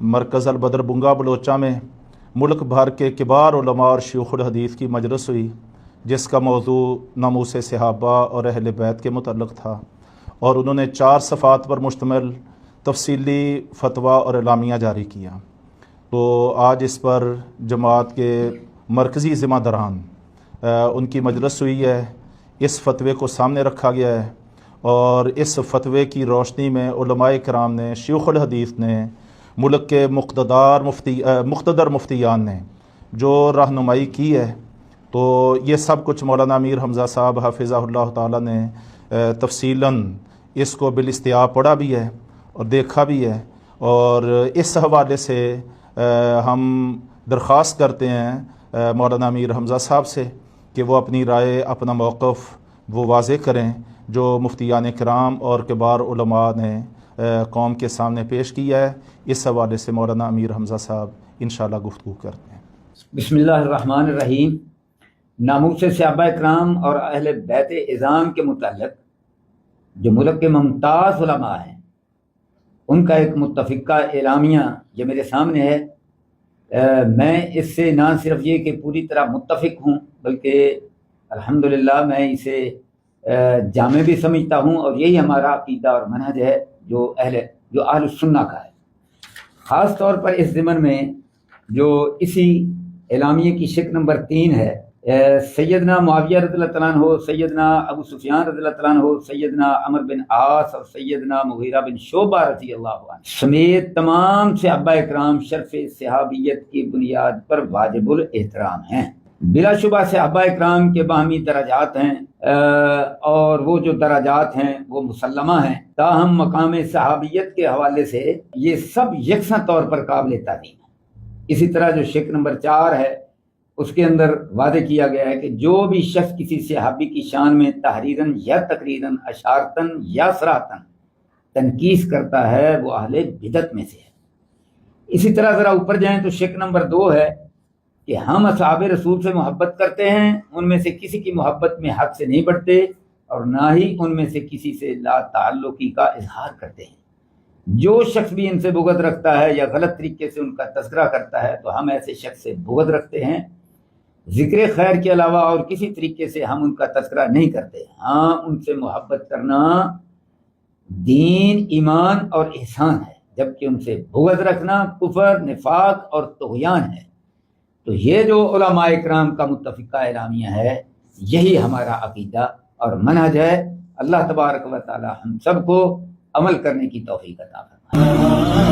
मरकज़ अल-बदर बुंगा बलोचा में मुल्क भर के किबार उलमा और शयूख़ुल हदीस की मजलिस हुई, जिसका मौजू नामूस सहाबा और अहले बैत के मुतल्लिक़ था, और उन्होंने 4 सफ़ात पर मुश्तमिल तफसीली फतवा और एलामिया जारी किया। तो आज इस पर जमात के मरकज़ी ज़िम्मेदारान उनकी मजलिस हुई है। इस फतवे को सामने रखा गया है और इस फतवे की रोशनी में उलमाए किराम ने, शयूख़ुल हदीस ने, मुल्क के मुक़्तदर मुफ्तियान ने जो रहनुमाई की है, तो ये सब कुछ मौलाना अमीर हमज़ा साहब हाफ़िज़हुल्लाह ताला ने तफ़सीलन इसको बिलिस्तियाब पढ़ा भी है और देखा भी है। और इस हवाले से हम दरख्वास्त करते हैं मौलाना अमीर हमज़ा साहब से कि वो अपनी राय, अपना मौक़िफ़ वो वाज़े करें जो मुफ्तियान किराम और किबार उलमा ने कौम के सामने पेश किया है। इस हवाले से मौलाना अमीर हमज़ा साहब इंशाअल्लाह गुफ्तगू करते हैं। बिस्मिल्लाहिर्रहमानिर्रहीम। नामूस सहाबा किराम और अहले बैत इज़ाम के मुताल्लिक़ जो मुल्क के मुमताज़ उलमा हैं, उनका एक मुत्तफ़िक़ा एलामिया जो मेरे सामने है। मैं इससे ना सिर्फ ये कि पूरी तरह मुत्तफ़िक़ हूँ, बल्कि अल्हम्दुलिल्लाह मैं इसे जामे भी समझता हूँ, और यही हमारा अक़ीदा और मनहज है जो अहल सुन्ना का है। ख़ास तौर पर इस ज़िमन में जो इसी एलामिये की शिक नंबर 3 है, सैयदना मुआविया रज़ियल्लाहु तआला अन्हु, सैयदना अबू सुफियान रज़ियल्लाहु तआला अन्हु, सैयदना अमर बिन आस और सैयदना मुगीरा बिन शोबा रज़ियल्लाहु अन्हु समेत तमाम सहाबा इकराम शर्फ़ सहाबियत की बुनियाद पर वाजिबुल एहतराम हैं। बिलाशुबा सहाबा इकराम के बाहमी दराजात हैं, और वो जो दराजात हैं वो मुसल्लमा हैं। ताहम मकाम सहाबियत के हवाले से ये सब यकसा तौर पर काबिल तारीफ़ है। इसी तरह जो शिक नंबर 4 है, उसके अंदर वादे किया गया है कि जो भी शख्स किसी सहाबी की शान में तहरीरन या तकरीरन, अशारतन या सराहतन तनकीस करता है, वो अहले बिदत में से है। इसी तरह ज़रा ऊपर जाएं तो शिक नंबर 2 है कि हम असहाबे रसूल से मोहब्बत करते हैं, उनमें से किसी की मोहब्बत में हद से नहीं बढ़ते, और ना ही उनमें से किसी से ला ताल्लुकी का इजहार करते हैं। जो शख्स भी इनसे बुग़्ज़ रखता है या गलत तरीके से उनका तज़किरा करता है, तो हम ऐसे शख्स से बुग़्ज़ रखते हैं। ज़िक्र खैर के अलावा और किसी तरीके से हम उनका तज़किरा नहीं करते। हाँ, उनसे मोहब्बत करना दीन, ईमान और ihसान है, जबकि उनसे बुग़्ज़ रखना कुफ़र, निफाक और तुग़यान है। तो ये जो उलमाए किराम का मुत्तफ़िक़ा एलामिया है, यही हमारा अक़ीदा और मनहज है। अल्लाह तबारक व तआला हम सबको अमल करने की तौफ़ीक़ अता फरमाए।